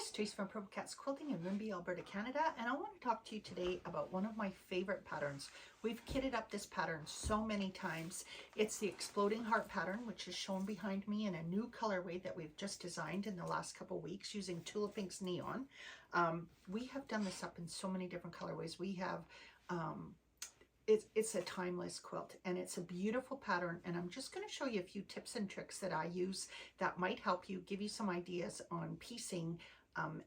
it's Trace from Purple Cats Quilting in Rimbey, Alberta, Canada, and I want to talk to you today about one of my favorite patterns. We've kitted up this pattern so many times. It's the Exploding Heart pattern, which is shown behind me in a new colorway that we've just designed in the last couple weeks using Tula Pink's Neon. We have done this up in so many different colorways. We have it's a timeless quilt, and it's a beautiful pattern, and I'm just going to show you a few tips and tricks that I use that might help you, give you some ideas on piecing,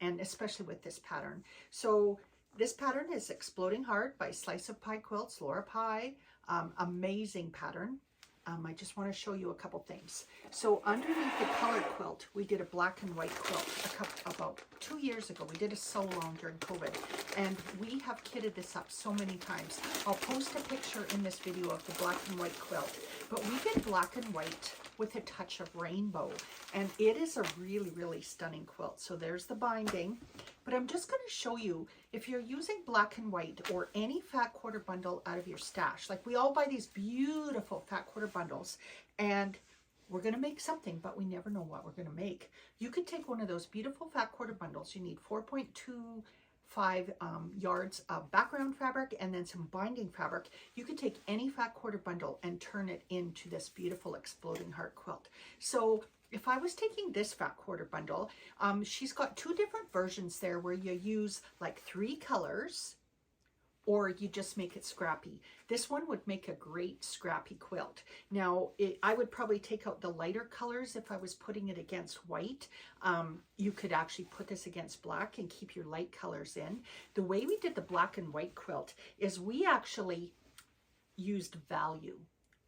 and especially with this pattern. So this pattern is Exploding Heart by Slice of Pie Quilts, Laura Pie. Amazing pattern. I just want to show you a couple things. So underneath the colored quilt, we did a black and white quilt about 2 years ago. We did a sew along during COVID, and we have kitted this up so many times. I'll post a picture in this video of the black and white quilt, but we did black and white with a touch of rainbow, and it is a really, really stunning quilt. So there's the binding, but I'm just going to show you, if you're using black and white or any fat quarter bundle out of your stash, like we all buy these beautiful fat quarter bundles, and we're going to make something, but we never know what we're going to make. You could take one of those beautiful fat quarter bundles. You need 4.25 yards of background fabric and then some binding fabric. You could take any fat quarter bundle and turn it into this beautiful Exploding Heart quilt. So if I was taking this fat quarter bundle, she's got two different versions there where you use like 3 colors, or you just make it scrappy. This one would make a great scrappy quilt. Now, I would probably take out the lighter colors if I was putting it against white. You could actually put this against black and keep your light colors in. The way we did the black and white quilt is we actually used value,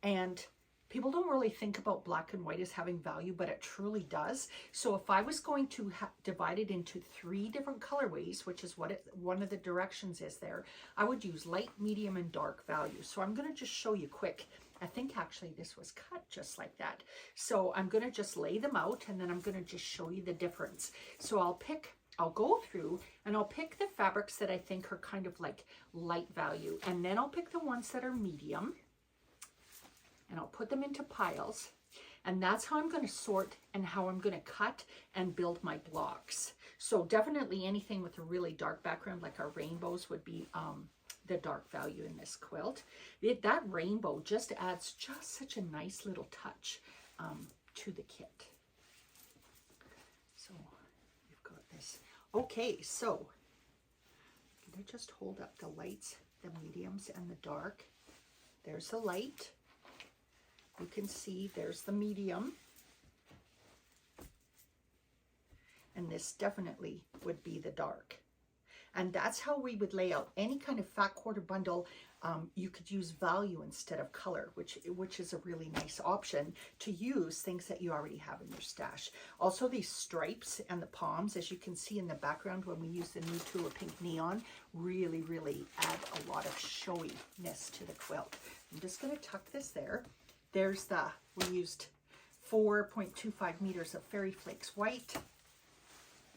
and people don't really think about black and white as having value, but it truly does. So if I was going to divide it into 3 different colorways, which is what one of the directions is there, I would use light, medium, and dark value. So I'm going to just show you quick. I think actually this was cut just like that. So I'm going to just lay them out, and then I'm going to just show you the difference. So I'll go through and I'll pick the fabrics that I think are kind of like light value, and then I'll pick the ones that are medium, and I'll put them into piles, and that's how I'm going to sort and how I'm going to cut and build my blocks. So definitely anything with a really dark background, like our rainbows, would be the dark value in this quilt. That rainbow just adds just such a nice little touch to the kit. So we've got this. Okay, so I'm going to just hold up the lights, the mediums, and the dark. There's the light. You can see there's the medium, and this definitely would be the dark. And that's how we would lay out any kind of fat quarter bundle. You could use value instead of color, which is a really nice option to use things that you already have in your stash. Also, these stripes and the palms, as you can see in the background when we use the new Tula Pink Neon, really, really add a lot of showiness to the quilt. I'm just going to tuck this there. There's we used 4.25 meters of Fairy Flakes white. I'm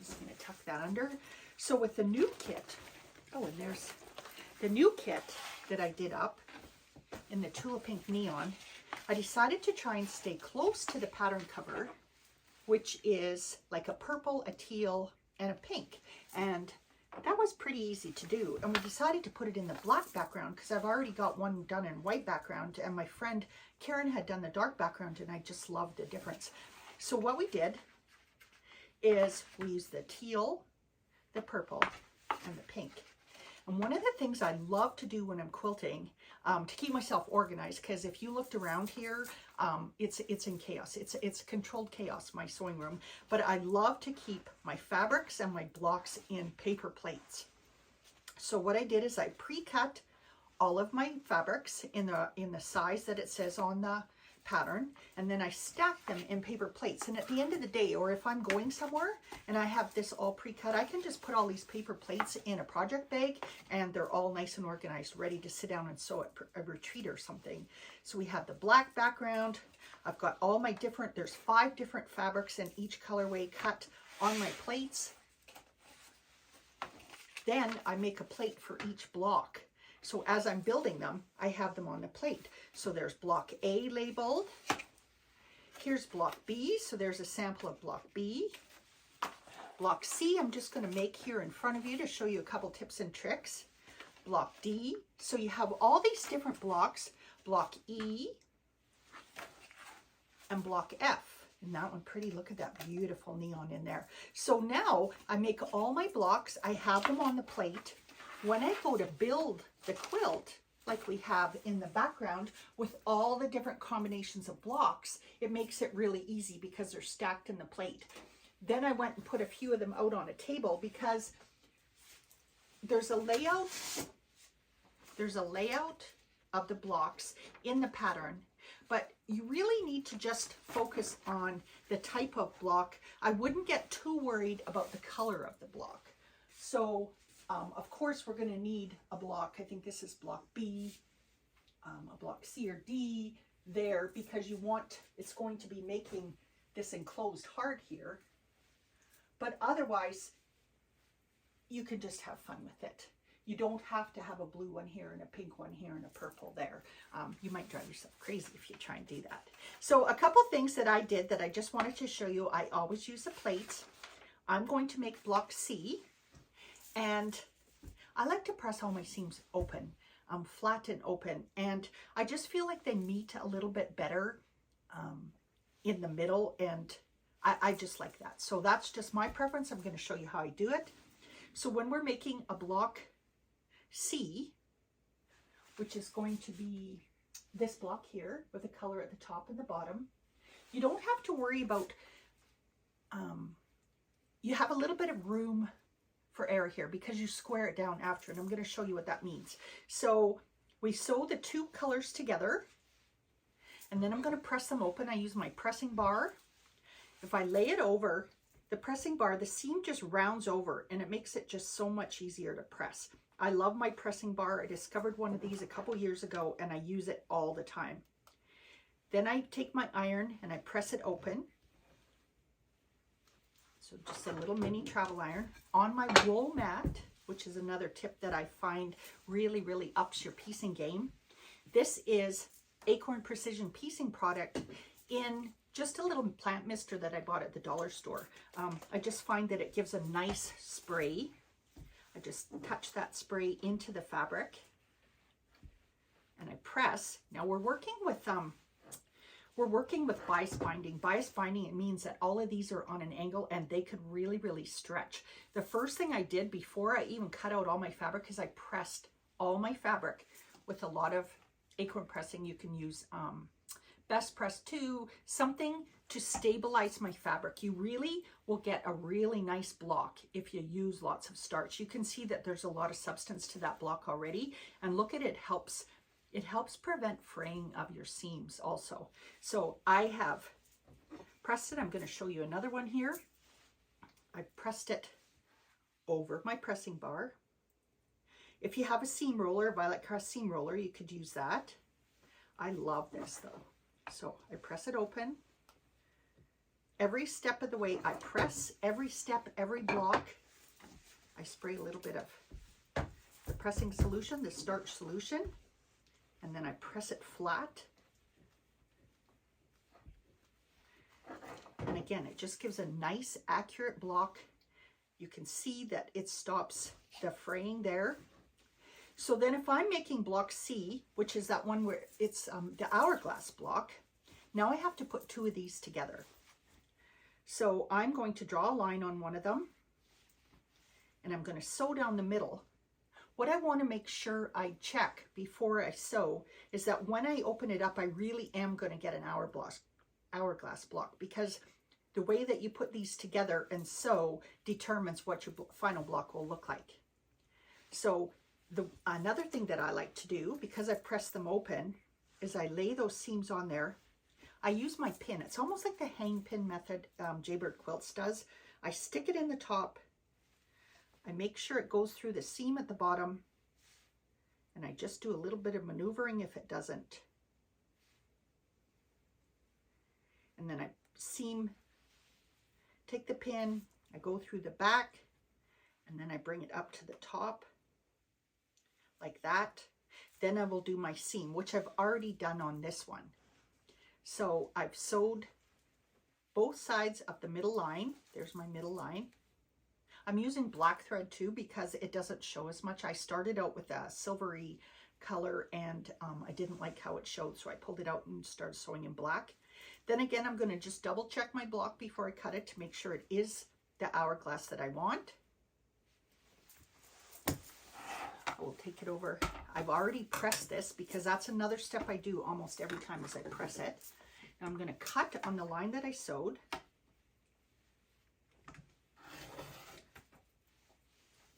just going to tuck that under. So with the new kit, oh, and there's the new kit that I did up in the Tula Pink Neon. I decided to try and stay close to the pattern cover, which is like a purple, a teal, and a pink. And that was pretty easy to do, and we decided to put it in the black background because I've already got one done in white background, and my friend Karen had done the dark background, and I just loved the difference. So what we did is we used the teal, the purple, and the pink. And one of the things I love to do when I'm quilting, to keep myself organized, because if you looked around here, it's in chaos. It's controlled chaos, my sewing room. But I love to keep my fabrics and my blocks in paper plates. So what I did is I pre-cut all of my fabrics in the size that it says on the pattern, and then I stack them in paper plates. And at the end of the day, or if I'm going somewhere and I have this all pre-cut, I can just put all these paper plates in a project bag, and they're all nice and organized, ready to sit down and sew at a retreat or something. So we have the black background. I've got all my there's 5 different fabrics in each colorway cut on my plates. Then I make a plate for each block. So as I'm building them, I have them on the plate. So there's block A labeled. Here's block B. So there's a sample of block B. Block C, I'm just going to make here in front of you to show you a couple tips and tricks. Block D, so you have all these different blocks. Block E and block F. And that one pretty, look at that beautiful neon in there. So now I make all my blocks, I have them on the plate. When I go to build the quilt, like we have in the background with all the different combinations of blocks, it makes it really easy because they're stacked in the plate. Then I went and put a few of them out on a table because there's a layout of the blocks in the pattern, but you really need to just focus on the type of block. I wouldn't get too worried about the color of the block. So of course we're going to need a block, I think this is block B, a block C or D there, because you want, it's going to be making this enclosed heart here. But otherwise, you can just have fun with it. You don't have to have a blue one here and a pink one here and a purple there. You might drive yourself crazy if you try and do that. So a couple things that I did that I just wanted to show you. I always use a plate. I'm going to make block C. And I like to press all my seams open, flat and open. And I just feel like they meet a little bit better in the middle, and I just like that. So that's just my preference. I'm going to show you how I do it. So when we're making a block C, which is going to be this block here with the color at the top and the bottom, you don't have to worry about, you have a little bit of room for error here because you square it down after, and I'm going to show you what that means. So we sew the two colors together, and then I'm going to press them open. I use my pressing bar. If I lay it over the pressing bar, the seam just rounds over and it makes it just so much easier to press. I love my pressing bar. I discovered one of these a couple years ago and I use it all the time. Then I take my iron and I press it open. So just a little mini travel iron on my wool mat, which is another tip that I find really, really ups your piecing game. This is Acorn Precision Piecing product in just a little plant mister that I bought at the dollar store. I just find that it gives a nice spray. I just touch that spray into the fabric and I press. Now we're working with bias binding. Bias binding, it means that all of these are on an angle and they could really, really stretch. The first thing I did before I even cut out all my fabric is I pressed all my fabric with a lot of Acorn pressing. You can use Best Press 2, something to stabilize my fabric. You really will get a really nice block if you use lots of starch. You can see that there's a lot of substance to that block already, and look at it, it helps prevent fraying of your seams also. So I have pressed it. I'm going to show you another one here. I pressed it over my pressing bar. If you have a seam roller, Violet Crest seam roller, you could use that. I love this though. So I press it open. Every step of the way I press, every step, every block, I spray a little bit of the pressing solution, the starch solution, and then I press it flat. And again, it just gives a nice, accurate block. You can see that it stops the fraying there. So then if I'm making block C, which is that one where it's the hourglass block, now I have to put two of these together. So I'm going to draw a line on one of them and I'm going to sew down the middle. What I want to make sure I check before I sew is that when I open it up, I really am going to get an hourglass block, because the way that you put these together and sew determines what your final block will look like. So another thing that I like to do, because I press them open, is I lay those seams on there. I use my pin. It's almost like the hang pin method Jaybird Quilts does. I stick it in the top. I make sure it goes through the seam at the bottom. And I just do a little bit of maneuvering if it doesn't. And then I take the pin, I go through the back, and then I bring it up to the top. Like that. Then I will do my seam, which I've already done on this one. So I've sewed both sides of the middle line. There's my middle line. I'm using black thread too because it doesn't show as much. I started out with a silvery color and I didn't like how it showed, so I pulled it out and started sewing in black. Then again, I'm going to just double check my block before I cut it to make sure it is the hourglass that I want. I will take it over. I've already pressed this because that's another step I do almost every time is I press it. Now I'm going to cut on the line that I sewed.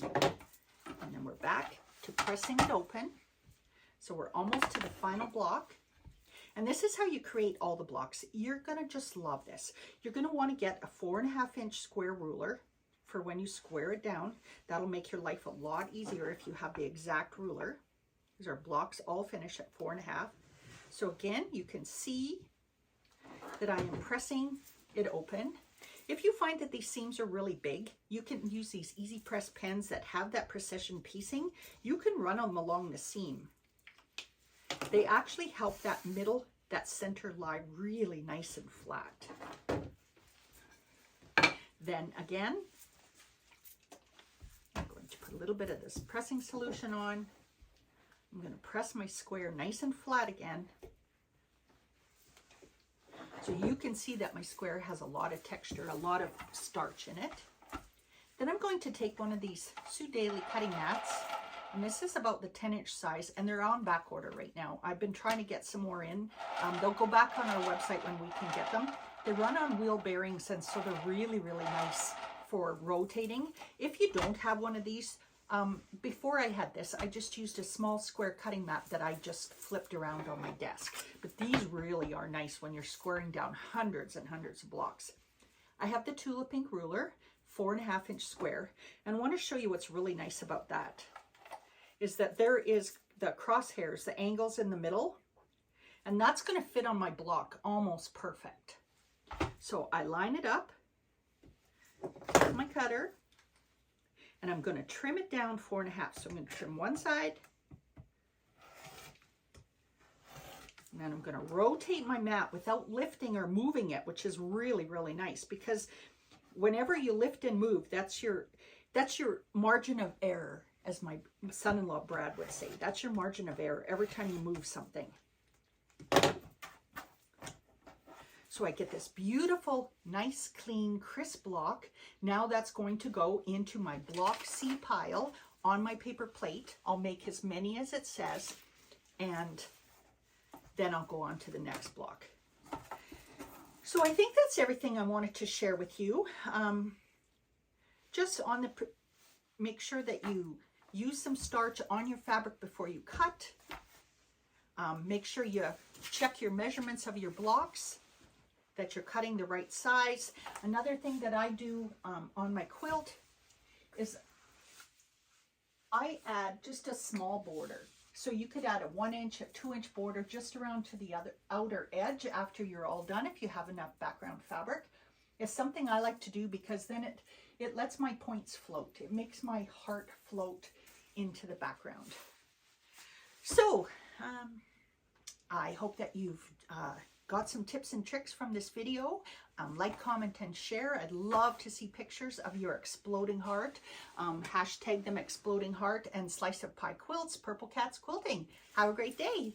And then we're back to pressing it open. So we're almost to the final block. And this is how you create all the blocks. You're going to just love this. You're going to want to get a 4.5-inch square ruler for when you square it down. That'll make your life a lot easier if you have the exact ruler. These are blocks all finished at 4.5. So again, you can see that I am pressing it open. If you find that these seams are really big, you can use these easy press pens that have that precision piecing. You can run them along the seam. They actually help that middle, that center lie really nice and flat. Then again, I'm going to put a little bit of this pressing solution on. I'm going to press my square nice and flat again. So you can see that my square has a lot of texture, a lot of starch in it. Then I'm going to take one of these Sue Daily cutting mats, and this is about the 10-inch size, and they're on back order right now. I've been trying to get some more in. They'll go back on our website when we can get them. They run on wheel bearings, and so they're really, really nice for rotating. If you don't have one of these, before I had this, I just used a small square cutting mat that I just flipped around on my desk. But these really are nice when you're squaring down hundreds and hundreds of blocks. I have the Tulip Ink ruler, 4.5-inch square, and I want to show you what's really nice about that. Is that there is the crosshairs, the angles in the middle, and that's going to fit on my block almost perfect. So I line it up with my cutter, and I'm going to trim it down 4.5. So I'm going to trim one side, and then I'm going to rotate my mat without lifting or moving it, which is really, really nice, because whenever you lift and move, that's your margin of error. As my son-in-law Brad would say, that's your margin of error every time you move something. So I get this beautiful, nice, clean, crisp block. Now that's going to go into my block C pile on my paper plate. I'll make as many as it says, and then I'll go on to the next block. So I think that's everything I wanted to share with you. Just on the, make sure that you use some starch on your fabric before you cut. Make sure you check your measurements of your blocks, that you're cutting the right size. Another thing that I do on my quilt is I add just a small border. So you could add a 1-inch, a 2-inch border just around to the outer edge after you're all done if you have enough background fabric. It's something I like to do because then it lets my points float. It makes my heart float into the background. So I hope that you've got some tips and tricks from this video. Like, comment, and share. I'd love to see pictures of your exploding heart. Hashtag them exploding heart and Slice of Pie Quilts, Purple Cats Quilting. Have a great day.